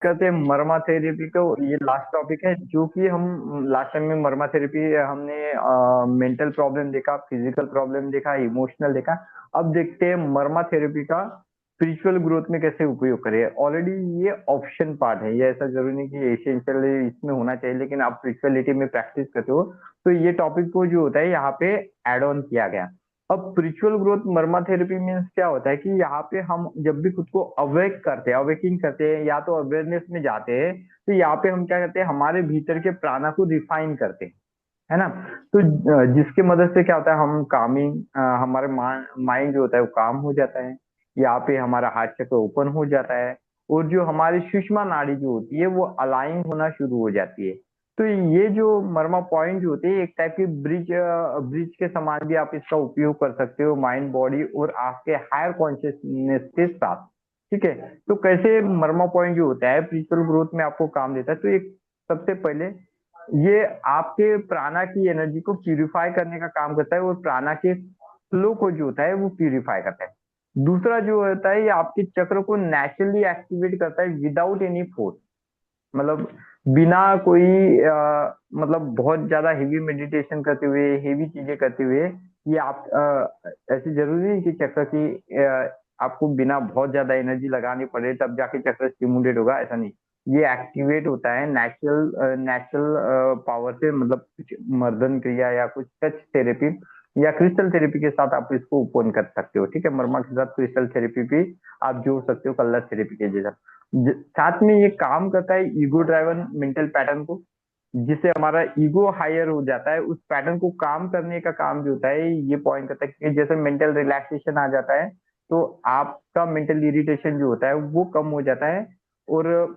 करते हैं मर्मा थेरेपी को। ये लास्ट टॉपिक है जो कि हम लास्ट टाइम में मर्मा थेरेपी हमने मेंटल प्रॉब्लम देखा, फिजिकल प्रॉब्लम देखा, इमोशनल देखा। अब देखते हैं मर्मा थेरेपी का स्पिरिचुअल ग्रोथ में कैसे उपयोग करें। ऑलरेडी ये ऑप्शन पार्ट है, ये ऐसा जरूरी नहीं कि एसेंशियल इसमें होना चाहिए, लेकिन आप स्पिरिचुअलिटी में प्रैक्टिस करते हो तो ये टॉपिक को जो होता है यहाँ पे एड ऑन किया गया। अब स्पिरिचुअल ग्रोथ मर्मा थेरेपी मीन्स क्या होता है कि यहाँ पे हम जब भी खुद को अवेक करते हैं, अवेकिंग करते हैं या तो अवेयरनेस में जाते हैं, तो यहाँ पे हम क्या करते हैं, हमारे भीतर के प्राणा को रिफाइन करते हैं, है ना। तो जिसके मदद से क्या होता है, हम कामिंग, हमारे माइंड जो होता है वो काम हो जाता है। यहाँ पे हमारा हार्ट चक्र ओपन हो जाता है, और जो हमारी सुषमा नाड़ी जो होती है वो अलाइन होना शुरू हो जाती है। तो ये जो मर्मा पॉइंट जो होते हैं एक टाइप की ब्रिज, ब्रिज के समान भी आप इसका उपयोग कर सकते हो माइंड बॉडी और आपके हायर कॉन्शियसनेस के साथ। ठीक है। तो कैसे मर्मा पॉइंट जो होता है स्पिरिचुअल ग्रोथ में आपको काम देता है, तो एक सबसे पहले ये आपके प्राणा की एनर्जी को प्यूरिफाई करने का काम करता है, और प्राणा के फ्लो को जो होता है वो प्यूरिफाई करता है। दूसरा जो होता है ये आपके चक्र को नेचुरली एक्टिवेट करता है विदाउट एनी फोर्स। मतलब बिना कोई मतलब बहुत ज्यादा हेवी मेडिटेशन करते हुए, हेवी चीजें करते हुए, ये आप ऐसे जरूरी नहीं कि चक्र की आपको बिना बहुत ज्यादा एनर्जी लगानी पड़े तब जाके चक्र स्टिमुलेट होगा, ऐसा नहीं। ये एक्टिवेट होता है नेचुरल नेचुरल पावर से, मतलब कुछ मर्दन क्रिया या कुछ टच थेरेपी या क्रिस्टल थेरेपी के साथ आप इसको ओपन कर सकते हो। ठीक है, मर्मा के साथ क्रिस्टल थेरेपी भी आप जोड़ सकते हो कलर थेरेपी के जैसा। साथ में ये काम करता है ईगो ड्राइवन मेंटल पैटर्न को, जिससे हमारा ईगो हायर हो जाता है। उस पैटर्न को काम करने का काम जो होता है ये पॉइंट करता है कि जैसे मेंटल रिलैक्सेशन आ जाता है, तो आपका मेंटल इरिटेशन जो होता है वो कम हो जाता है, और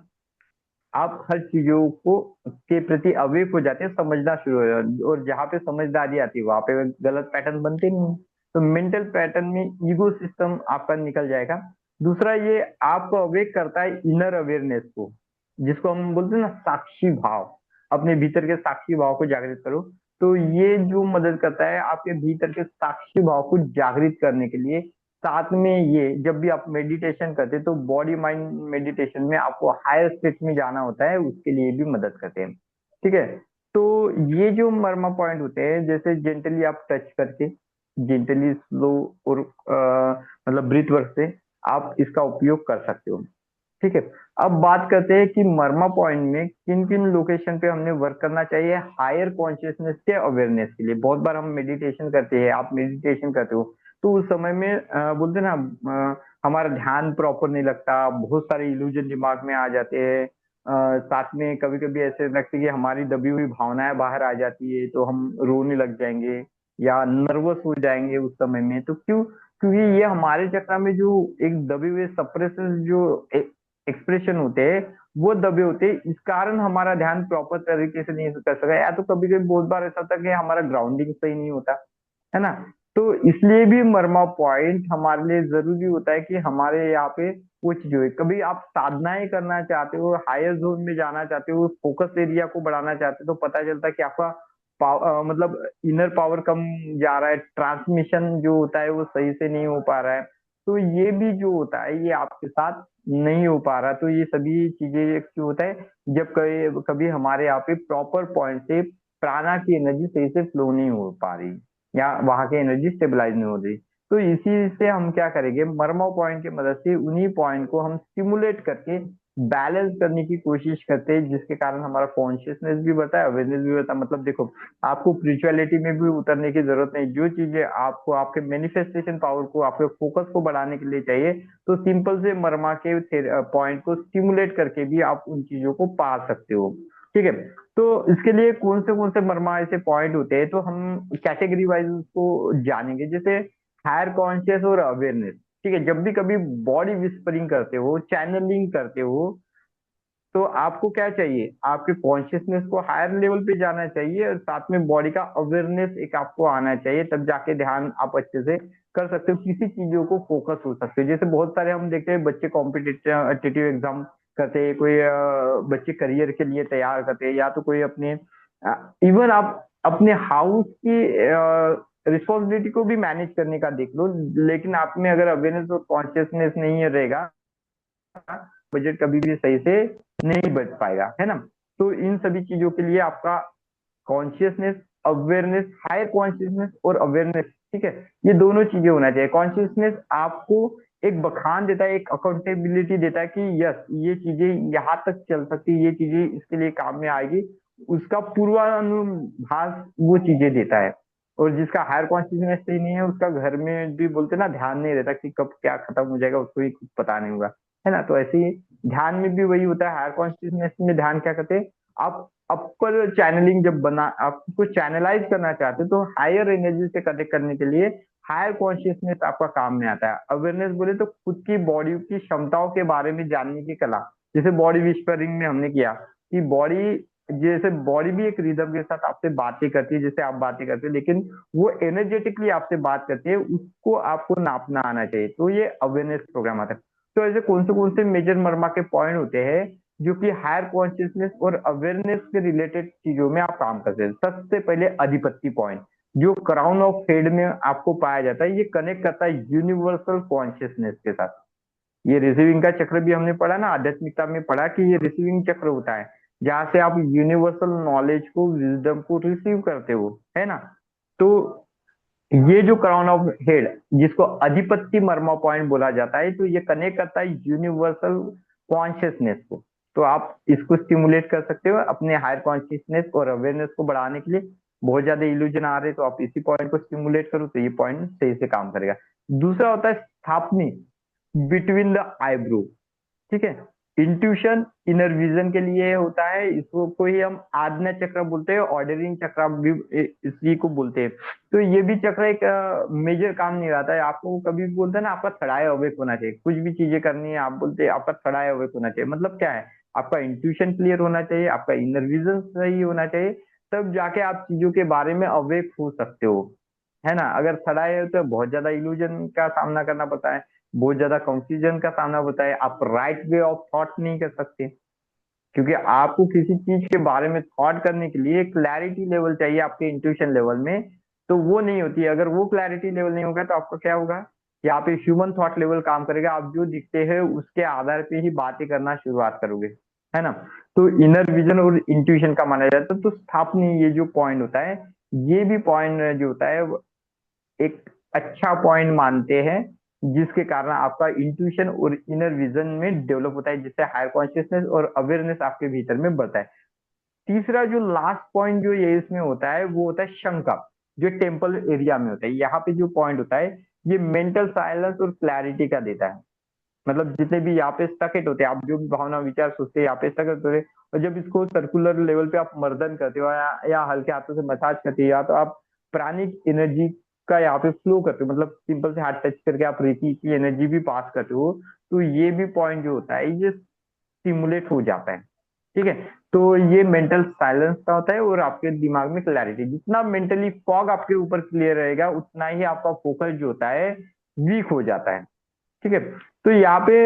आप हर चीजों को के प्रति अवेक हो जाते हैं, समझना शुरू हो जाते हैं, और जहाँ पे समझदारी आती है वहां पे गलत पैटर्न बनते नहीं। तो मेंटल पैटर्न में ईगो सिस्टम आपका निकल जाएगा। दूसरा, ये आपको अवेक करता है इनर अवेयरनेस को, जिसको हम बोलते हैं ना साक्षी भाव। अपने भीतर के साक्षी भाव को जागृत करो। तो ये जो मदद करता है आपके भीतर के साक्षी भाव को जागृत करने के लिए। साथ में ये जब भी आप मेडिटेशन करते हैं तो बॉडी माइंड मेडिटेशन में आपको हायर स्टेट में जाना होता है, उसके लिए भी मदद करते हैं। ठीक है। तो ये जो मर्मा पॉइंट होते हैं, जैसे जेंटली आप टच करके, जेंटली स्लो और मतलब ब्रीथ वर्क से आप इसका उपयोग कर सकते हो। ठीक है। अब बात करते हैं कि मर्मा पॉइंट में किन किन लोकेशन पे हमने वर्क करना चाहिए हायर कॉन्शियसनेस के अवेयरनेस के लिए। बहुत बार हम मेडिटेशन करते हैं, आप मेडिटेशन करते हो तो उस समय में बोलते हैं ना, हमारा ध्यान प्रॉपर नहीं लगता, बहुत सारे इल्यूजन दिमाग में आ जाते हैं। साथ में कभी कभी ऐसे लगता है कि हमारी दबी हुई भावनाएं बाहर आ जाती है, तो हम रोने लग जाएंगे या नर्वस हो जाएंगे उस समय में। तो क्यों? क्योंकि ये हमारे चक्र में जो एक दबे हुए सप्रेशन जो एक्सप्रेशन होते हैं वो दबे होते हैं, इस कारण हमारा ध्यान प्रॉपर तरीके से नहीं कर सका, या तो कभी कभी बहुत बार ऐसा होता है कि हमारा ग्राउंडिंग सही नहीं होता, है ना। तो इसलिए भी मर्मा पॉइंट हमारे लिए जरूरी होता है कि हमारे यहाँ पे वो चीज हो। कभी आप साधनाएं करना चाहते हो, हायर जोन में जाना चाहते हो, फोकस एरिया को बढ़ाना चाहते हो, तो पता चलता है कि आपका मतलब इनर पावर कम जा रहा है, ट्रांसमिशन जो होता है वो सही से नहीं हो पा रहा है। तो ये भी जो होता है ये आपके साथ नहीं हो पा रहा। तो ये सभी चीजें क्यों होता है, जब कभी कभी हमारे यहाँ पे प्रॉपर पॉइंट से प्राणा की एनर्जी सही से फ्लो नहीं हो पा रही, या वहां की एनर्जी स्टेबलाइज नहीं हो रही। तो इसी से हम क्या करेंगे, मर्मा पॉइंट की मदद से उन्हीं पॉइंट को हम स्टिमुलेट करके बैलेंस करने की कोशिश करते हैं, जिसके कारण हमारा कॉन्शियसनेस भी बढ़ता है, अवेयरनेस भी बढ़ता है। मतलब देखो, आपको स्पिरिचुअलिटी में भी उतरने की जरूरत नहीं। जो चीजें आपको आपके मैनिफेस्टेशन पावर को, आपके फोकस को बढ़ाने के लिए चाहिए, तो सिंपल से मर्मा के पॉइंट को स्टिमुलेट करके भी आप उन चीजों को पा सकते हो। ठीक है। तो इसके लिए कौन से मर्मा ऐसे पॉइंट होते हैं, तो हम कैटेगरी वाइज उसको जानेंगे। जैसे हायर कॉन्शियस और अवेयरनेस। ठीक है। जब भी कभी बॉडी विस्परिंग करते हो, चैनलिंग करते हो, तो आपको क्या चाहिए, आपके कॉन्शियसनेस को हायर लेवल पे जाना चाहिए, और साथ में बॉडी का अवेयरनेस एक आपको आना चाहिए, तब जाके ध्यान आप अच्छे से कर सकते हो, किसी चीजों को फोकस हो सकते हो। जैसे बहुत सारे हम देखते हैं बच्चे कॉम्पिटिटिव एग्जाम करते हैं, कोई बच्चे करियर के लिए तैयार करते हैं, या तो कोई अपने इवन आप अपने हाउस की रिस्पॉन्सिबिलिटी को भी मैनेज करने का देख लो, लेकिन आप में अगर अवेयरनेस और कॉन्शियसनेस नहीं रहेगा बजट कभी भी सही से नहीं बच पाएगा, है ना। तो इन सभी चीजों के लिए आपका कॉन्शियसनेस, अवेयरनेस, हायर कॉन्शियसनेस और अवेयरनेस, ठीक है, ये दोनों चीजें होना चाहिए। कॉन्शियसनेस आपको एक बखान देता है, एक अकाउंटेबिलिटी देता है कि यस ये चीजें यहाँ तक चल सकती है, ये चीजें इसके लिए काम में आएगी, उसका पूर्वानुभास वो चीजें देता है। और जिसका हायर कॉन्शियसनेस ही नहीं है, उसका घर में भी बोलते ना ध्यान नहीं रहता कि कब क्या खत्म हो जाएगा, उसको ही कुछ पता नहीं होगा, है ना। तो ऐसे ही ध्यान में भी वही होता है। हायर कॉन्शियसनेस में ध्यान क्या करते हैं, आप अपर चैनलिंग जब बना, आपको चैनलाइज करना चाहते हो तो हायर एनर्जी से कनेक्ट करने के लिए हायर कॉन्शियसनेस आपका काम में आता है। अवेयरनेस बोले तो खुद की बॉडी की क्षमताओं के बारे में जानने की कला, जैसे बॉडी विस्परिंग में हमने किया कि बॉडी, जैसे बॉडी भी एक रिदम के साथ आपसे बातें करती है, जैसे आप बातें करते हैं, लेकिन वो एनर्जेटिकली आपसे बात करती है, उसको आपको नापना आना चाहिए। तो ये अवेयरनेस प्रोग्राम आता है। तो ऐसे कौन से मेजर मर्मा के पॉइंट होते हैं जो कि हायर कॉन्शियसनेस और अवेयरनेस के रिलेटेड चीजों में आप काम करते हैं। सबसे पहले अधिपत्य पॉइंट, जो क्राउन ऑफ हेड में आपको पाया जाता है, ये कनेक्ट करता है यूनिवर्सल कॉन्शियसनेस के साथ। ये रिसीविंग का चक्र भी हमने पढ़ा ना, आध्यात्मिकता में पढ़ा कि ये रिसीविंग चक्र होता है, जहां से आप यूनिवर्सल नॉलेज को, विजडम को रिसीव करते हो, है ना। तो ये जो क्राउन ऑफ हेड, जिसको अधिपत्य मर्मा पॉइंट बोला जाता है, तो ये कनेक्ट करता है यूनिवर्सल कॉन्शियसनेस को। तो आप इसको स्टिमुलेट कर सकते हो अपने हायर कॉन्शियसनेस और अवेयरनेस को बढ़ाने के लिए। बहुत ज्यादा इल्यूजन आ रहे तो आप इसी पॉइंट को स्टिमुलेट करो, तो ये पॉइंट सही से काम करेगा। दूसरा होता है स्थापनी, बिटवीन द आईब्रो, ठीक है। इंट्यूशन इनर विजन के लिए होता है, इसको कोई हम आज्ञा चक्र बोलते हैं, ऑर्डरिंग चक्र भी इसी को बोलते हैं। तो ये भी चक्र एक मेजर काम नहीं रहता है। आपको कभी भी बोलते हैं ना, आपका थर्ड आई अवेक होना चाहिए, कुछ भी चीजें करनी है आप बोलते हैं आपका थर्ड आई अवेक होना चाहिए। मतलब क्या है, आपका इंट्यूशन क्लियर होना चाहिए, आपका इनर विजन सही होना चाहिए, तब जाके आप चीजों के बारे में अवेक हो सकते हो, है ना। अगर थर्ड आई है तो बहुत ज्यादा इल्यूजन का सामना करना पड़ता है, बहुत ज्यादा कंफ्यूजन का सामना होता है, आप राइट वे ऑफ थॉट नहीं कर सकते, क्योंकि आपको किसी चीज के बारे में थॉट करने के लिए क्लैरिटी लेवल चाहिए आपके इंट्यूशन लेवल में, तो वो नहीं होती है। अगर वो क्लैरिटी लेवल नहीं होगा तो आपका क्या होगा, यहाँ पे ह्यूमन थॉट लेवल काम करेगा, आप जो दिखते हैं उसके आधार पे ही बातें करना शुरुआत करोगे, है ना। तो इनर विजन और इंट्यूशन का माना जाता है। तो स्थापनी ये जो पॉइंट होता है, ये भी पॉइंट जो होता है एक अच्छा पॉइंट मानते हैं, जिसके कारण आपका इंट्यूशन और इनर विजन में डेवलप होता है, जिससे हायर कॉन्शियसनेस और अवेयरनेस आपके भीतर में बढ़ता है। तीसरा जो लास्ट पॉइंट जो ये इसमें होता है, वो होता है शंका, जो टेम्पल एरिया में होता है। यहाँ पे जो पॉइंट होता है, ये मेंटल साइलेंस और क्लैरिटी का देता है। मतलब जितने भी यहाँ पे स्टकेट होते हैं, आप जो भी भावना विचार सोचते हैं यहाँ पे स्टकेट होते हैं, और जब इसको सर्कुलर लेवल पे आप मर्दन करते हो या हल्के हाथों से मसाज करते हो, या तो आप प्राणिक एनर्जी का यहाँ पे फ्लो करते हो, मतलब सिंपल से हाथ टच करके आप रेकी की एनर्जी भी पास करते हो, तो ये भी पॉइंट जो होता है ये स्टिमुलेट हो जाता है, ठीक है। तो ये मेंटल साइलेंस का होता है और आपके दिमाग में क्लैरिटी, जितना मेंटली फॉग आपके ऊपर क्लियर रहेगा, उतना ही आपका फोकस जो होता है वीक हो जाता है, ठीक है। तो यहाँ पे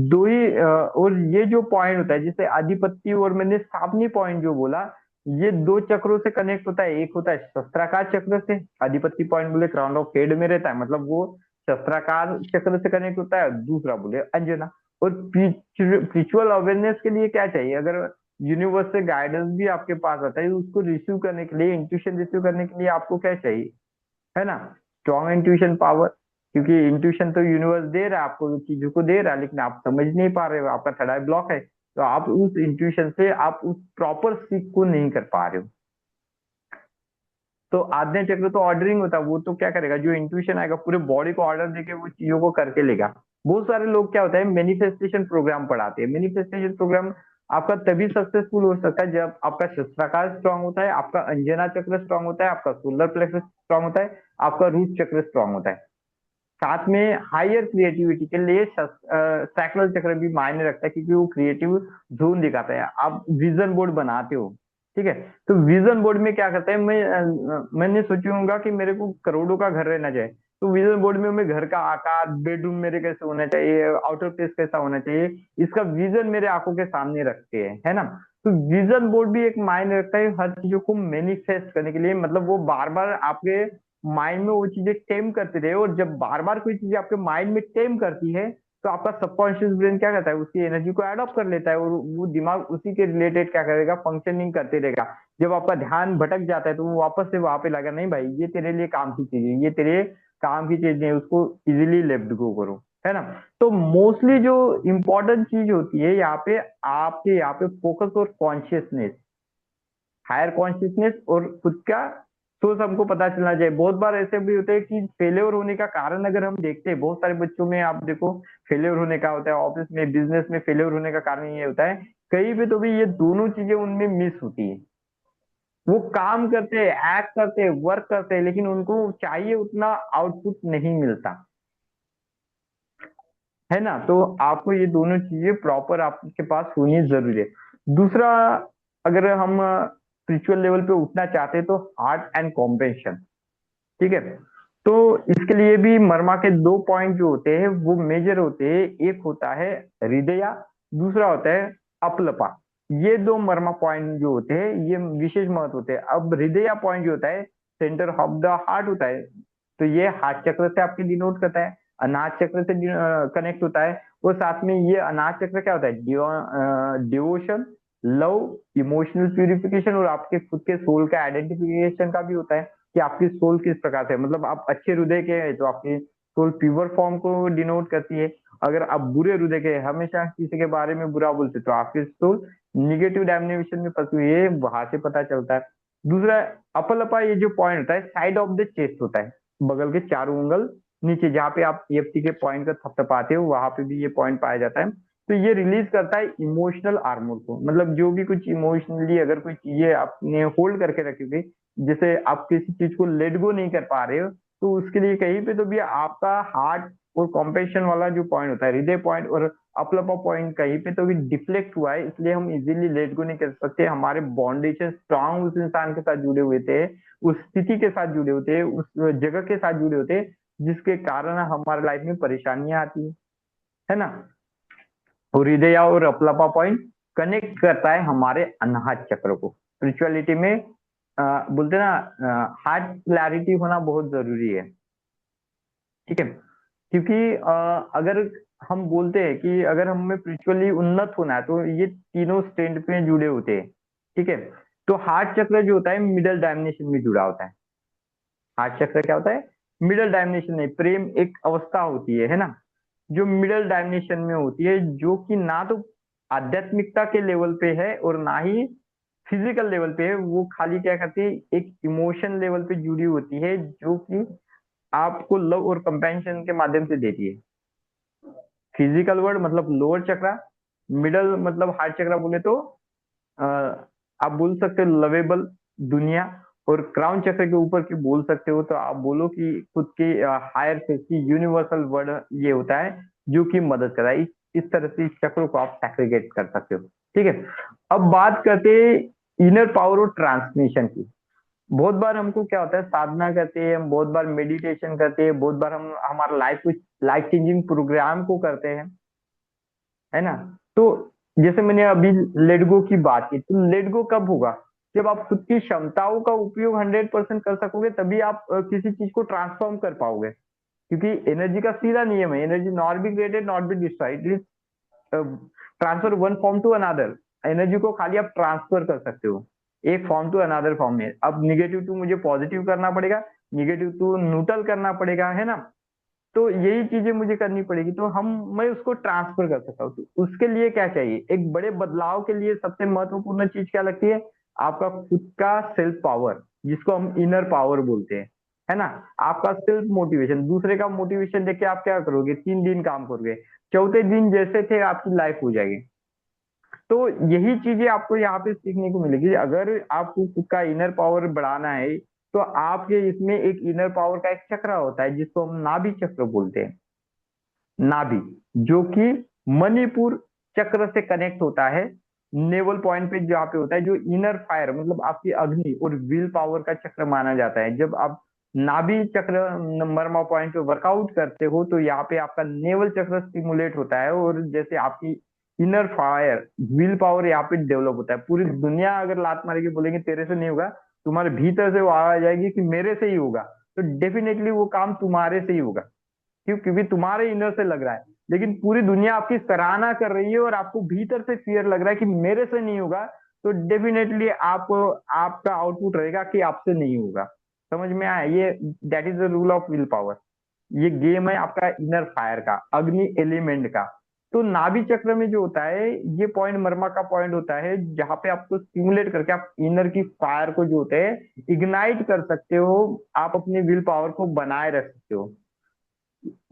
दो ही और ये जो पॉइंट होता है, जैसे आधिपत्य और मैंने स्थापनी पॉइंट जो बोला, ये दो चक्रों से कनेक्ट होता है। एक होता है शस्त्राकार चक्र से, आधिपत्य पॉइंट बोले क्राउन ऑफ हेड में रहता है, मतलब वो शस्त्राकार चक्र से कनेक्ट होता है। दूसरा बोले अंजना। और स्पिरिचुअल अवेयरनेस के लिए क्या चाहिए, अगर यूनिवर्स से गाइडेंस भी आपके पास आता है, उसको रिसीव करने के लिए, इंट्यूशन रिसीव करने के लिए आपको क्या चाहिए, है ना, स्ट्रॉन्ग इंट्यूशन पावर। क्योंकि इंट्यूशन तो यूनिवर्स दे रहा है आपको, चीजों को दे रहा है, लेकिन आप समझ नहीं पा रहे हो, आपका थर्ड आई ब्लॉक है, तो आप उस इंट्यूशन से आप उस प्रॉपर सीख को नहीं कर पा रहे हो। तो आज्ञा चक्र तो ऑर्डरिंग होता है, वो तो क्या करेगा, जो इंट्यूशन आएगा पूरे बॉडी को ऑर्डर देके वो चीजों को करके लेगा। बहुत सारे लोग क्या होता है मैनिफेस्टेशन प्रोग्राम पढ़ाते हैं। मैनिफेस्टेशन प्रोग्राम आपका तभी सक्सेसफुल हो सकता है जब आपका शस्त्राकार स्ट्रांग होता है, आपका अंजना चक्र स्ट्रांग होता है, आपका सोलर प्लेक्सस स्ट्रांग होता है, आपका रूट चक्र स्ट्रांग होता है। साथ में हायर क्रिएटिविटी के लिए सैक्रल चक्र भी मायने रखता है, क्योंकि वो क्रिएटिव जोन दिखाता है। आप विजन बोर्ड बनाते हो, ठीक है, तो विजन बोर्ड में क्या करता है, मैंने सोचूंगा कि मेरे को करोड़ों का घर रहना चाहिए, तो विजन बोर्ड में मैं घर का आकार, बेडरूम मेरे कैसे होना चाहिए, आउटर प्लेस कैसा होना चाहिए, इसका विजन मेरे आंखों के सामने रखते हैं, है ना। तो विजन बोर्ड भी एक मायने रखता है हर चीजों को मैनिफेस्ट करने के लिए, मतलब वो बार बार आपके माइंड में वो चीजें टेम करते रहे, और जब बार बार कोई चीजें आपके माइंड में टेम करती है, तो आपका सबकॉन्शियस ब्रेन क्या करता है, उसकी एनर्जी को एडॉप्ट कर लेता है और वो दिमाग उसी के रिलेटेड क्या करेगा, फंक्शनिंग करते रहेगा। जब आपका ध्यान भटक जाता है तो वो वापस से वहां पे लगा, नहीं भाई ये तेरे लिए काम की चीज है, ये तेरे काम की चीज नहीं है, उसको इजीली लेफ्ट गो करो, है ना। तो मोस्टली जो इम्पोर्टेंट चीज होती है यहाँ पे, आपके यहाँ पे फोकस और कॉन्शियसनेस, हायर कॉन्शियसनेस और खुद का सोच हमको पता चलना चाहिए। बहुत बार ऐसे भी होते हैं कि फेलियर होने का कारण अगर हम देखते हैं, बहुत सारे बच्चों में आप देखो फेलियर होने का होता है, ऑफिस में बिजनेस में फेलियर होने का कारण ये होता है, कहीं पे तो भी ये दोनों चीजें उनमें मिस होती है। वो काम करते हैं, एक्ट करते हैं, वर्क करते हैं, लेकिन उनको चाहिए उतना आउटपुट नहीं मिलता, है ना। तो आपको ये दोनों चीजें प्रॉपर आपके पास होनी जरूरी है। दूसरा, अगर हम स्पिरिचुअल लेवल पे उठना चाहते हैं तो हार्ट एंड कॉम्पेशन, ठीक है। तो इसके लिए भी मर्मा के दो पॉइंट जो होते हैं वो मेजर होते हैं, एक होता है हृदय, दूसरा होता है अपलपा। ये दो मर्मा पॉइंट जो होते हैं ये विशेष महत्व होते हैं। अब हृदय पॉइंट जो होता है सेंटर ऑफ द हार्ट होता है, तो ये हार्ट चक्र से आपके डिनोट करता है, अनाज चक्र से कनेक्ट होता है। और साथ में ये अनाज चक्र क्या होता है, डिवोशन, लव, इमोशनल प्यूरिफिकेशन और आपके खुद के सोल का आइडेंटिफिकेशन का भी होता है कि आपकी सोल किस प्रकार से है। मतलब आप अच्छे हृदय के हैं तो आपकी सोल प्योर फॉर्म को डिनोट करती है। अगर आप बुरे हृदय के हैं, हमेशा किसी के बारे में बुरा बोलते, तो आपकी सोल निगेटिव डायमेंशन में फंसी हुई है, वहां से पता चलता है। दूसरा, अपलपा, ये जो पॉइंट होता है साइड ऑफ द चेस्ट होता है, बगल के चारों उंगल नीचे, जहाँ पे आप EFT के पॉइंट का थपथपाते हो वहां पे भी ये पॉइंट पाया जाता है। तो ये रिलीज करता है इमोशनल आर्मर को, मतलब जो भी कुछ इमोशनली अगर कोई चीजें आपने होल्ड करके रखी हुई, जैसे आप किसी चीज को लेट गो नहीं कर पा रहे हो, तो उसके लिए कहीं पे तो भी आपका हार्ट और कॉम्पेशन वाला जो पॉइंट होता है, हृदय पॉइंट और अपलपा पॉइंट कहीं पे तो भी डिफ्लेक्ट हुआ है, इसलिए हम इजीली लेट गो नहीं कर सकते। हमारे बॉन्डेशन स्ट्रांग उस इंसान के साथ जुड़े हुए थे, उस स्थिति के साथ जुड़े होते हैं, उस जगह के साथ जुड़े होते हैं, जिसके कारण हमारे लाइफ में परेशानियां आती है ना। और हृदय और अपलपा पॉइंट कनेक्ट करता है हमारे अनाहत चक्र को। स्पिरिचुअलिटी में बोलते हैं ना, हार्ट क्लैरिटी होना बहुत जरूरी है, ठीक है। क्योंकि अगर हम बोलते हैं कि अगर हमें स्पिरिचुअली उन्नत होना है तो ये तीनों स्टैंड पे जुड़े होते हैं, ठीक है। तो हार्ट चक्र जो होता है मिडल डायमेंशन में जुड़ा होता है। हार्ट चक्र क्या होता है, मिडल डायमेंशन में प्रेम एक अवस्था होती है ना, जो मिडल डायमेंशन में होती है, जो कि ना तो आध्यात्मिकता के लेवल पे है और ना ही फिजिकल लेवल पे है। वो खाली क्या करती है, एक इमोशन लेवल पे जुड़ी होती है, जो कि आपको लव और कंपेंशन के माध्यम से देती है। फिजिकल वर्ड मतलब लोअर चक्रा, मिडल मतलब हार्ट चक्रा बोले तो अ, आप बोल सकते हो लवेबल दुनिया, और क्राउन चक्र के ऊपर की बोल सकते हो तो आप बोलो कि खुद के हायर सेफ्टी यूनिवर्सल वर्ड ये होता है, जो कि मदद कर रहा है। इस तरह से इस चक्र को आप सेग्रीगेट कर सकते हो, ठीक है। अब बात करते हैं इनर पावर और ट्रांसमिशन की। बहुत बार हमको क्या होता है, साधना करते हैं हम, बहुत बार मेडिटेशन करते हैं, बहुत बार हम हमारा लाइफ कुछ लाइफ चेंजिंग प्रोग्राम को करते हैं, है ना। तो जैसे मैंने अभी लेट गो की बात की, तो लेट गो कब होगा, जब आप खुद की क्षमताओं का उपयोग 100% कर सकोगे, तभी आप किसी चीज को ट्रांसफॉर्म कर पाओगे। क्योंकि एनर्जी का सीधा नियम है, energy not be created not be destroyed, it transfer one form to another. Energy को खाली आप ट्रांसफर कर सकते हो एक फॉर्म टू अनदर फॉर्म में। अब निगेटिव टू मुझे पॉजिटिव करना पड़ेगा, निगेटिव टू न्यूट्रल करना पड़ेगा, है ना। तो यही चीजें मुझे करनी पड़ेगी, तो हम मैं उसको ट्रांसफर कर सकता हूँ। तो उसके लिए क्या चाहिए, एक बड़े बदलाव के लिए सबसे महत्वपूर्ण चीज क्या लगती है, आपका खुद का सेल्फ पावर, जिसको हम इनर पावर बोलते हैं, है ना। आपका सेल्फ मोटिवेशन, दूसरे का मोटिवेशन देख के आप क्या करोगे, 3 दिन काम करोगे, चौथे दिन जैसे थे आपकी लाइफ हो जाएगी। तो यही चीजें आपको यहाँ पे सीखने को मिलेगी। अगर आपको खुद का इनर पावर बढ़ाना है, तो आपके इसमें एक इनर पावर का एक चक्र होता है, जिसको हम नाभि चक्र बोलते हैं। नाभि, जो कि मणिपुर चक्र से कनेक्ट होता है, नेवल पॉइंट पे जहाँ पे होता है, जो इनर फायर मतलब आपकी अग्नि और विल पावर का चक्र माना जाता है। जब आप नाभि चक्र मर्मा पॉइंट पे वर्कआउट करते हो, तो यहाँ पे आपका नेवल चक्र स्टिमुलेट होता है, और जैसे आपकी इनर फायर विल पावर यहाँ पे डेवलप होता है। पूरी दुनिया अगर लात मारेगी, बोलेंगे तेरे से नहीं होगा, तुम्हारे भीतर से वो आवाज आ जाएगी कि मेरे से ही होगा, तो डेफिनेटली वो काम तुम्हारे से ही होगा। क्यों, क्योंकि तुम्हारे इनर से लग रहा है। लेकिन पूरी दुनिया आपकी सराहना कर रही है और आपको भीतर से फियर लग रहा है कि मेरे से नहीं होगा, तो डेफिनेटली आप आपका आउटपुट रहेगा कि आपसे नहीं होगा। समझ में आया? ये that is the rule of will power. ये गेम है आपका इनर फायर का, अग्नि एलिमेंट का। तो नाभि चक्र में जो होता है, ये पॉइंट मर्मा का पॉइंट होता है जहां पे आपको स्टिमुलेट करके आप इनर की फायर को जो होते हैं इग्नाइट कर सकते हो, आप अपने विल पावर को बनाए रख सकते हो।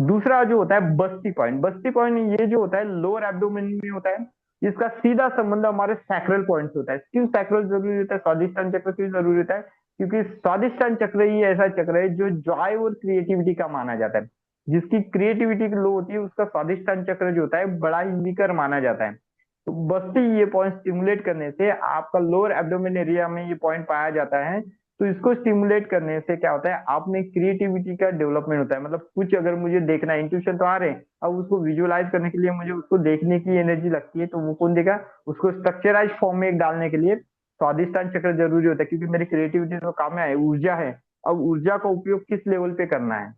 दूसरा जो होता है बस्ती पॉइंट, बस्ती पॉइंट ये जो होता है लोअर एब्डोमेन में होता है। इसका सीधा संबंध हमारे सैक्रल पॉइंट से होता है। क्यों सैक्रल जरूरी होता है, स्वादिष्टान चक्र क्यों जरूरी होता है? क्योंकि स्वादिष्टान चक्र ही ऐसा चक्र है जो जॉय और क्रिएटिविटी का माना जाता है। जिसकी क्रिएटिविटी लो होती है उसका स्वादिष्टान चक्र जो होता है बड़ा ही वीकर माना जाता है। तो बस्ती ये पॉइंट स्टिमुलेट करने से आपका लोअर एब्डोमेन एरिया में ये पॉइंट पाया जाता है। तो इसको स्टिमुलेट करने से क्या होता है, आप में क्रिएटिविटी का डेवलपमेंट होता है। मतलब कुछ अगर मुझे देखना है, इंट्यूशन तो आ रहे हैं, अब उसको विजुअलाइज करने के लिए मुझे उसको देखने की एनर्जी लगती है, तो वो कौन देगा? उसको स्ट्रक्चराइज फॉर्म में डालने के लिए स्वादिष्टान चक्र जरूरी होता है, क्योंकि मेरी क्रिएटिविटी तो काम में है, ऊर्जा है। अब ऊर्जा का उपयोग किस लेवल पे करना है,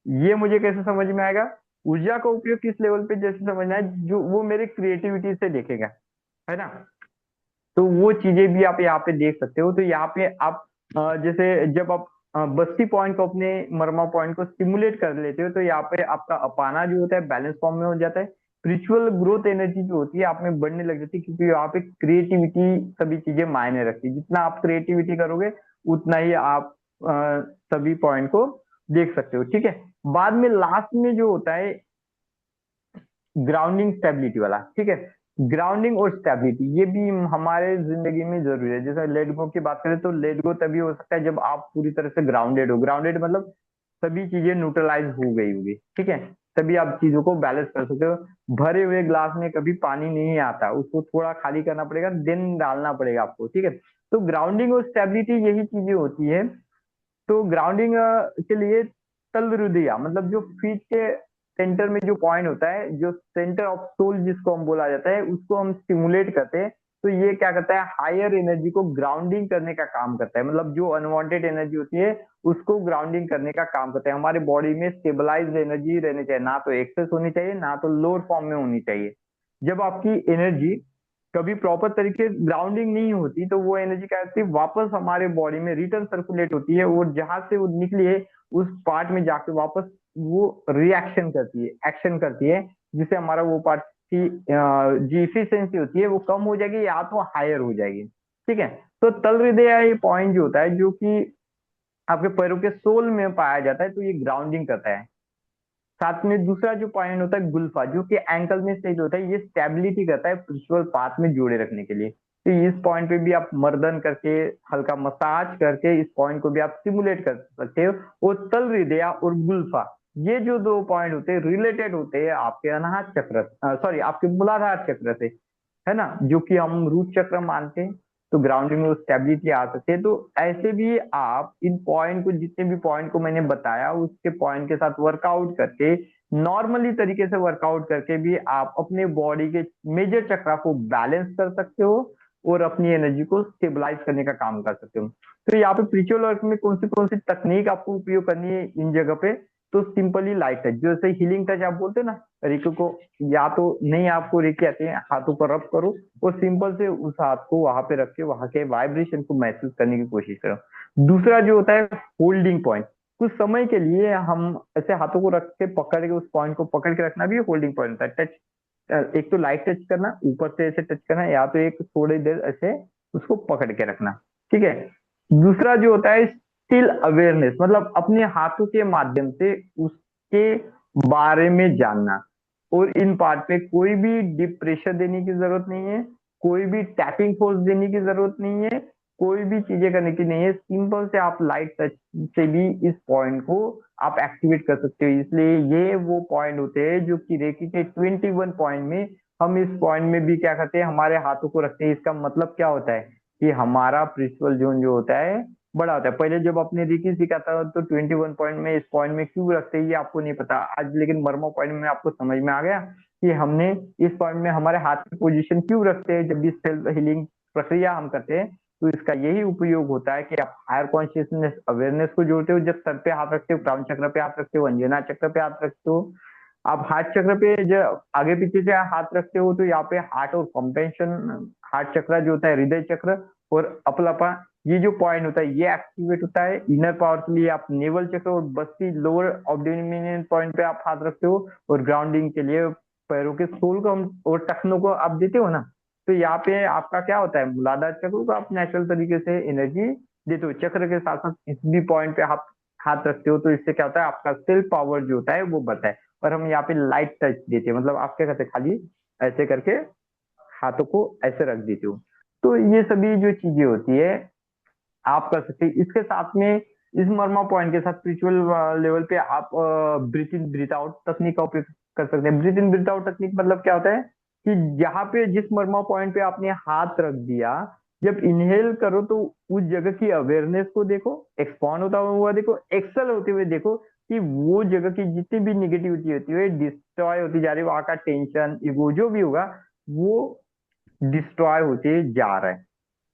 ये मुझे कैसे समझ में आएगा? ऊर्जा का उपयोग किस लेवल पे जैसे समझना है, जो वो मेरे क्रिएटिविटी से देखेगा, है ना? तो वो चीजें भी आप यहाँ पे देख सकते हो। तो यहाँ पे आप जैसे जब आप बस्ती पॉइंट को, अपने मर्मा पॉइंट को स्टिमुलेट कर लेते हो, तो यहाँ पे आपका अपाना जो होता है बैलेंस फॉर्म में हो जाता है। स्पिरिचुअल ग्रोथ एनर्जी जो होती है आप में बढ़ने लग जाती है, क्योंकि यहाँ पे क्रिएटिविटी सभी चीजें मायने रखती है। जितना आप क्रिएटिविटी करोगे उतना ही आप सभी पॉइंट को देख सकते हो, ठीक है। बाद में लास्ट में जो होता है ग्राउंडिंग स्टेबिलिटी वाला, ठीक है। ग्राउंडिंग और स्टेबिलिटी ये भी हमारे जिंदगी में जरूरी है। जैसे लेट गो की बात करें तो लेट गो तभी हो सकता है जब आप पूरी तरह से ग्राउंडेड हो। ग्राउंडेड मतलब सभी चीजें न्यूट्रलाइज हो गई होगी, ठीक है। तभी आप चीजों को बैलेंस कर सकते हो। भरे हुए ग्लास में कभी पानी नहीं आता, उसको थोड़ा खाली करना पड़ेगा, देन डालना पड़ेगा आपको, ठीक है। तो ग्राउंडिंग और स्टेबिलिटी यही चीजें होती है। तो ग्राउंडिंग के लिए तल हृदय, मतलब जो फीट के सेंटर में जो पॉइंट होता है, जो सेंटर ऑफ सोल जिसको हम बोला जाता है, उसको हम स्टिमुलेट करते हैं। तो ये क्या करता है, हायर एनर्जी को ग्राउंडिंग करने का काम करता है। मतलब जो अनवांटेड एनर्जी होती है उसको ग्राउंडिंग करने का काम करता है। हमारे बॉडी में स्टेबलाइज एनर्जी रहनी चाहिए, ना तो एक्सेस होनी चाहिए ना तो लोअर फॉर्म में होनी चाहिए। जब आपकी एनर्जी कभी प्रॉपर तरीके से ग्राउंडिंग नहीं होती तो वो एनर्जी क्या होती है, वापस हमारे बॉडी में रिटर्न सर्कुलेट होती है, और जहां से वो निकली है उस पार्ट में जाके वापस वो रिएक्शन करती है, एक्शन करती है, जिससे हमारा वो पार्ट की जो इफिशियंसी होती है वो कम हो जाएगी या तो हायर हो जाएगी, ठीक है। तो तल हृदय ये पॉइंट जो होता है, जो कि आपके पैरों के सोल में पाया जाता है, तो ये ग्राउंडिंग करता है। साथ में दूसरा जो पॉइंट होता है गुल्फा, जो कि एंकल में स्टेज होता है, ये स्टेबिलिटी करता है स्पिरिचुअल पाथ में जोड़े रखने के लिए। तो इस पॉइंट पे भी आप मर्दन करके, हल्का मसाज करके इस पॉइंट को भी आप स्टिमुलेट कर सकते हो। और तल हृदय और गुल्फा, ये जो दो पॉइंट होते हैं रिलेटेड होते हैं आपके अनाहत चक्र, सॉरी आपके मूलाधार चक्र से, है ना, जो कि हम रूट चक्र मानते हैं। तो ग्राउंडिंग में स्टेबिलिटी आ सकती है। तो ऐसे भी आप इन पॉइंट को, जितने भी पॉइंट को मैंने बताया, उसके पॉइंट के साथ वर्कआउट करके, नॉर्मली तरीके से वर्कआउट करके भी आप अपने बॉडी के मेजर चक्रा को बैलेंस कर सकते हो और अपनी एनर्जी को स्टेबलाइज करने का काम कर सकते हो। तो यहाँ पे स्पिरिचुअल वर्क में कौन सी तकनीक आपको उपयोग करनी है इन जगह पे? तो सिंपली लाइट टच, जैसे हीलिंग टच आप बोलते हैं ना, रिको को, या तो नहीं आपको रिकी आती है, हाथों पर रब करो और सिंपल से उस हाथ को वहां पे रख के वहां के वाइब्रेशन को महसूस करने की कोशिश करो। दूसरा जो होता है होल्डिंग पॉइंट, कुछ समय के लिए हम ऐसे हाथों को रख के पकड़ के, उस पॉइंट को पकड़ के रखना भी होल्डिंग पॉइंट होता है। टच, एक तो लाइट टच करना, ऊपर से ऐसे टच करना, या तो एक थोड़ी देर ऐसे उसको पकड़ के रखना, ठीक है। दूसरा जो होता है स्टिल अवेयरनेस, मतलब अपने हाथों के माध्यम से उसके बारे में जानना। और इन पार्ट पे कोई भी डीप प्रेशर देने की जरूरत नहीं है, कोई भी टैपिंग फोर्स देने की जरूरत नहीं है, कोई भी चीजें करने की नहीं है। सिंपल से आप लाइट टच से भी इस पॉइंट को आप एक्टिवेट कर सकते हो। इसलिए ये वो पॉइंट होते हैं जो कि रेकी के 21 पॉइंट में, हम इस पॉइंट में भी क्या करते हैं, हमारे हाथों को रखते हैं। इसका मतलब क्या होता है कि हमारा प्रिंसिपल जोन जो होता है बड़ा होता है। पहले जब आपने रिकी सीखा था तो 21 पॉइंट में, इस पॉइंट में क्यों रखते हैं ये आपको नहीं पता आज, लेकिन मर्मो पॉइंट में आपको समझ में आ गया कि हमने इस पॉइंट में हमारे हाथ की पोजीशन क्यों रखते हैं जब भी सेल्फ हीलिंग प्रक्रिया हम करते हैं। तो इसका यही उपयोग होता है कि आप हायर कॉन्शियसनेस अवेयरनेस को जोड़ते हो, जब सर पे हाथ रखते हो, क्राउन चक्र पे हाथ रखते हो, अंजना चक्र पे हाथ रखते हो, आप हार्ट चक्र पे जब आगे पीछे से हाथ रखते हो तो यहाँ पे हार्ट और कंपेंशन, हार्ट चक्र जो होता है, हृदय चक्र और अपलपा, ये जो पॉइंट होता है ये एक्टिवेट होता है। इनर पावर के लिए आप नेवल चक्र और बस्ती लोअर ऑब्डोमिनियन पॉइंट पे आप हाथ रखते हो, और ग्राउंडिंग के लिए पैरों के सोल को और टखनों को आप देते हो ना। तो यहाँ पे आपका क्या होता है, मूलाधार चक्र को आप नेचुरल तरीके से एनर्जी देते हो। चक्र के साथ साथ इस भी पॉइंट पे आप हाथ रखते हो तो इससे क्या होता है, आपका सेल्फ पावर जो होता है वो बढ़ता है। और हम यहाँ पे लाइट टच देते हैं, मतलब आप क्या करते हैं, खाली ऐसे करके हाथों को ऐसे रख देते हो। तो ये सभी जो चीजें होती है आप कर सकते हैं। इसके साथ में इस मर्मा पॉइंट के साथ स्पिरिचुअल लेवल पे आप ब्रीथ इन ब्रीथ आउट तकनीक का उपयोग कर सकते हैं। ब्रीथ इन ब्रीथ आउट तकनीक मतलब क्या होता है कि जहाँ पे जिस मर्मा पॉइंट पे आपने हाथ रख दिया, जब इनहेल करो तो उस जगह की अवेयरनेस को देखो, एक्सपांड होता हुआ देखो, एक्सेल होते हुए देखो, कि वो जगह की जितनी भी निगेटिविटी होती है डिस्ट्रॉय होती जा रही है, वहां का टेंशन ईगो जो भी होगा वो डिस्ट्रॉय होते जा रहा है।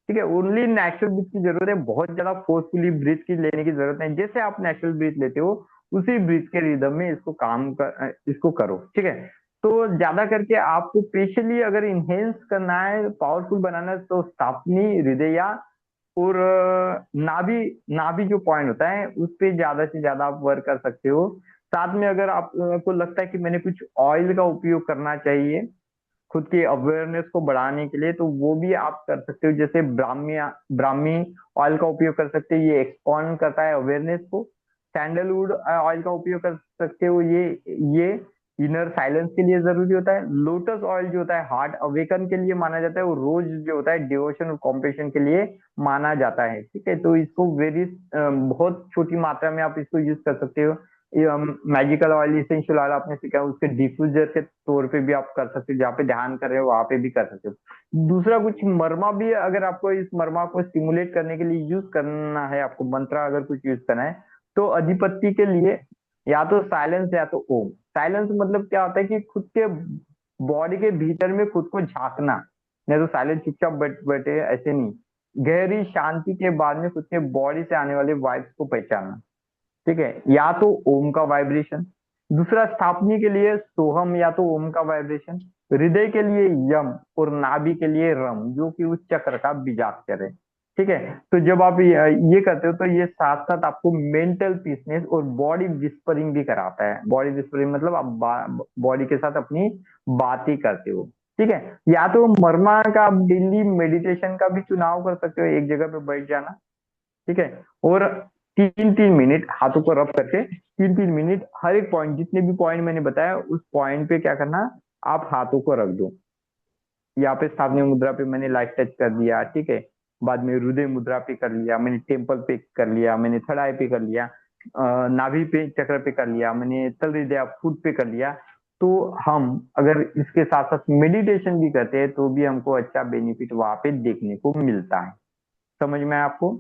ठीक है, ओनली नेचुरल ब्रीथ की जरूरत है, बहुत ज्यादा फोर्सफुली ब्रीथ की लेने की जरूरत नहीं। जैसे आप नेचुरल ब्रीथ लेते हो उसी ब्रीथ के रिदम में इसको इसको करो। ठीक है, तो ज्यादा करके आपको स्पेशली अगर इनहेंस करना है, पावरफुल बनाना है, तो स्थापनी, हृदय और नाभि, नाभि जो पॉइंट होता है उस पे ज्यादा से ज्यादा आप वर्क कर सकते हो। साथ में अगर आपको लगता है कि मैंने कुछ ऑयल का उपयोग करना चाहिए खुद की अवेयरनेस को बढ़ाने के लिए, तो वो भी आप कर सकते हो। जैसे ब्राह्मी, ब्राह्मी ऑयल का उपयोग कर सकते हो, ये एक्सपॉन्ड करता है अवेयरनेस को। सैंडलवुड ऑयल का उपयोग कर सकते हो, ये इनर साइलेंस के लिए जरूरी होता है। लोटस ऑयल जो होता है हार्ट अवेकन के लिए माना जाता है, और रोज जो होता है डिवोशन और कॉम्पेशन के लिए माना जाता है। ठीक है, तो इसको वेरी बहुत छोटी मात्रा में आप इसको यूज कर सकते हो। मैजिकल ऑयल, इसेंशियल ऑयल आपने सीखा, उसके डिफ्यूजर के तौर पे भी आप कर सकते हो, जहाँ पे ध्यान कर रहे हो वहां पे भी कर सकते हो। दूसरा कुछ मरमा भी, अगर आपको इस मरमा को स्टिमुलेट करने के लिए यूज करना है, आपको मंत्र अगर कुछ यूज करना है, तो अधिपति के लिए या तो साइलेंस या तो ओम। साइलेंस मतलब क्या होता है कि खुद के बॉडी के भीतर में खुद को झांकना, नहीं तो साइलेंस चुपचाप बैठे ऐसे नहीं, गहरी शांति के बाद में खुद के बॉडी से आने वाले वाइब्स को पहचानना। ठीक है, या तो ओम का वाइब्रेशन। दूसरा स्थापनी के लिए सोहम या तो ओम का वाइब्रेशन। हृदय के लिए यम, और नाभि के लिए रम जो कि उस चक्र का बीजाक्षर है। ठीक है, तो जब आप ये करते हो तो ये साथ साथ आपको मेंटल पीसनेस और बॉडी विस्परिंग भी कराता है। बॉडी विस्परिंग मतलब आप बॉडी के साथ अपनी बातें करते हो। ठीक है, या तो मर्मा का आप डेली मेडिटेशन का भी चुनाव कर सकते हो, एक जगह पे बैठ जाना। ठीक है, और 3-3 मिनट हाथों को रब करके 3-3 मिनट हर एक पॉइंट, जितने भी पॉइंट मैंने बताया उस पॉइंट पे क्या करना, आप हाथों को रख दो। यहाँ पे स्थानीय मुद्रा पे मैंने लाइट टच कर दिया। ठीक है, बाद में हृदय मुद्रा पे कर लिया मैंने, टेम्पल पे कर लिया मैंने, थर्ड आई पे कर लिया, नाभि पे चक्र पे कर लिया मैंने, तल हृदय फुट पे कर लिया। तो हम अगर इसके साथ साथ मेडिटेशन भी करते हैं तो भी हमको अच्छा बेनिफिट वहां पे देखने को मिलता है। समझ में आया आपको?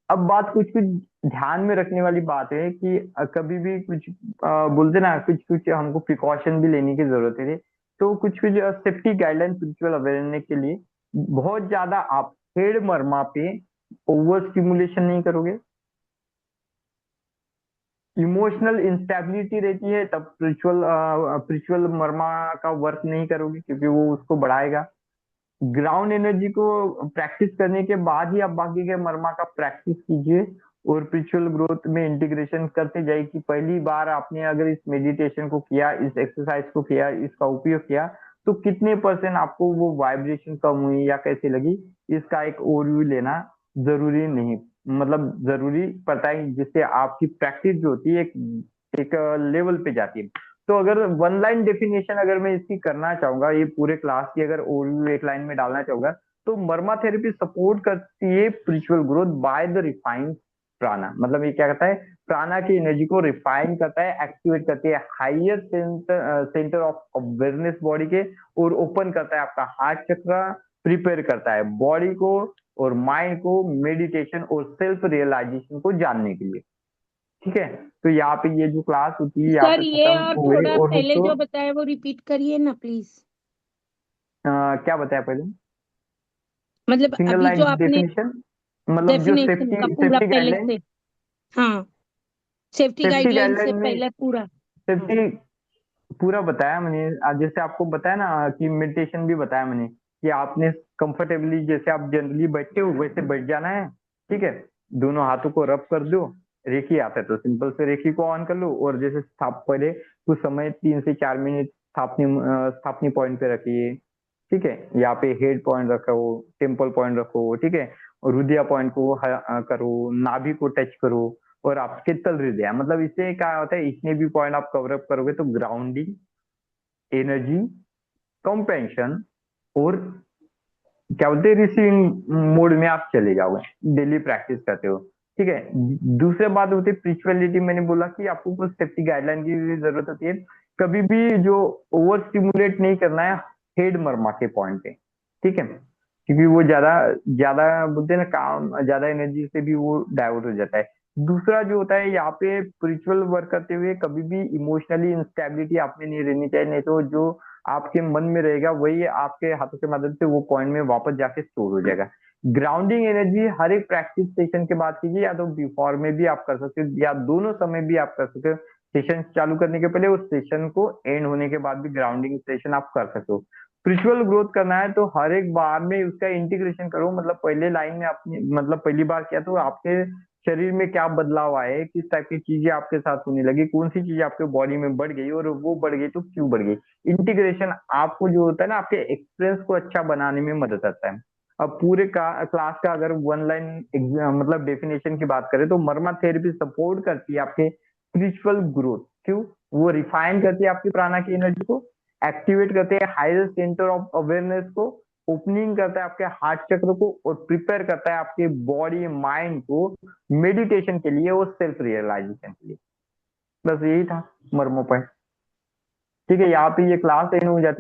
अब बात कुछ कुछ ध्यान में रखने वाली बात है कि कभी भी कुछ बोलते ना, कुछ कुछ हमको प्रिकॉशन भी लेने की जरूरत है। तो कुछ कुछ सेफ्टी गाइडलाइन स्पिरिचुअल अवेयरनेस के लिए, बहुत ज्यादा आप हेड मर्मा पे ओवर स्टिमुलेशन नहीं करोगे। इमोशनल इंस्टेबिलिटी रहती है तब स्पिरिचुअल स्पिरिचुअल मर्मा का वर्क नहीं करोगे, क्योंकि वो उसको बढ़ाएगा। ग्राउंड एनर्जी को प्रैक्टिस करने के बाद ही आप बाकी के मर्मा का प्रैक्टिस कीजिए, और स्पिरिचुअल ग्रोथ में इंटीग्रेशन करते जाइए। कि पहली बार आपने अगर इस मेडिटेशन को किया, इस एक्सरसाइज को किया, इसका उपयोग किया, तो कितने परसेंट आपको वो वाइब्रेशन कम हुई या कैसे लगी, इसका एक ओवरव्यू लेना जरूरी नहीं, मतलब जरूरी पड़ता है, जिससे आपकी प्रैक्टिस जो होती है एक एक लेवल पे जाती है। तो अगर वन लाइन डेफिनेशन अगर मैं इसकी करना चाहूंगा, ये पूरे क्लास की अगर ओवरव्यू एक लाइन में डालना चाहूंगा, तो मर्मा थेरेपी सपोर्ट करती है spiritual growth by the refined प्राणा। मतलब ये क्या करता है, प्राणा की एनर्जी को रिफाइन करता है, एक्टिवेट करती है higher centre of awareness body के, और ओपन करता है आपका हार्ट चक्र, प्रिपेयर करता है बॉडी को और माइंड को मेडिटेशन और सेल्फ रियलाइजेशन को जानने के लिए। ठीक है, तो यहाँ पे ये जो क्लास होती है यहाँ सर पे ये खत्म आप हो गई। थोड़ा और पहले दोस्तों जो बताया वो रिपीट करिए ना प्लीज। क्या बताया पहले? मतलब सिंगल अभी जो लाइन आपने डेफिनेशन, मतलब जो डेफिनेशन सेफ्टी का पूरा सेफ्टी पहले गाइडलाइन। से। हाँ। सेफ्टी सेफ्टी गाइडलाइन से गाइडलाइन में पहले पूरा। सेफ्टी पूरा बताया मैंने। आज जैसे आपको बताया ना कि मेडिटेशन भी बताया मैंने कि आपने कंफर्टेबली जैसे आप जनरली बैठते हो वैसे बैठ जाना है। ठीक है, दोनों हाथों को रब कर दो। रेखी आता है तो सिंपल से रेखी को ऑन कर लो, और जैसे स्थाप पहले कुछ समय 3 से 4 मिनट स्थापनी पॉइंट पे रखिए। ठीक है, यहाँ पे हेड पॉइंट रखो, टेम्पल पॉइंट रखो। ठीक है, और हृदय पॉइंट को करो, नाभि को टच करो, और आपके तल हृदय, मतलब इससे क्या होता है, इतने भी पॉइंट आप कवर अप करोगे तो ग्राउंडिंग, एनर्जी, कंपेंशन, और क्या बोलते हैं रिसीविंग मोड में आप चले जाओगे डेली प्रैक्टिस करते हो। ठीक है, दूसरे बात होती है स्पिरिचुअलिटी। मैंने बोला कि आपको कुछ सेफ्टी गाइडलाइन की भी जरूरत होती है। कभी भी जो ओवर स्टिमुलेट नहीं करना है हेड मर्मा के पॉइंट पे। ठीक है, क्योंकि वो ज्यादा ज्यादा बोलते हैं ना, काम ज्यादा एनर्जी से भी वो डाइवर्ट हो जाता है। दूसरा जो होता है यहाँ पे स्पिरिचुअल वर्क करते हुए कभी भी इमोशनली इंस्टेबिलिटी आप में नहीं रहनी चाहिए, नहीं तो जो आपके मन में रहेगा वही आपके हाथों के मदद से वो पॉइंट में वापस जाके स्टोर हो जाएगा। ग्राउंडिंग एनर्जी हर एक प्रैक्टिस सेशन के बाद कीजिए, या तो बिफोर में भी आप कर सकते हो या दोनों समय भी आप कर सकते हो। सेशन चालू करने के पहले, उस सेशन को एंड होने के बाद भी ग्राउंडिंग सेशन आप कर सकते हो। स्पिरिचुअल ग्रोथ करना है तो हर एक बार में उसका इंटीग्रेशन करो, मतलब पहले लाइन में आपने मतलब पहली बार किया तो आपके शरीर में क्या बदलाव आए, किस टाइप की चीजें आपके साथ होने लगी, कौन सी चीज आपके बॉडी में बढ़ गई, और वो बढ़ गई तो क्यों बढ़ गई। इंटीग्रेशन आपको जो होता है ना आपके एक्सपीरियंस को अच्छा बनाने में मदद करता है। अब पूरे क्लास का अगर वन लाइन मतलब डेफिनेशन की बात करें तो मर्मा थेरेपी सपोर्ट करती है आपके स्पिरिचुअल ग्रोथ। क्यों? वो रिफाइन करती है आपकी प्राणा की एनर्जी को, एक्टिवेट करते हैं हायर सेंटर ऑफ अवेयरनेस को, ओपनिंग करता है आपके हार्ट चक्र को, और प्रिपेयर करता है आपके बॉडी माइंड को मेडिटेशन के लिए और सेल्फ रियलाइजेशन के लिए। बस यही था मर्मों पर। ठीक है, यहाँ पे ये क्लास एंड हो जाती है।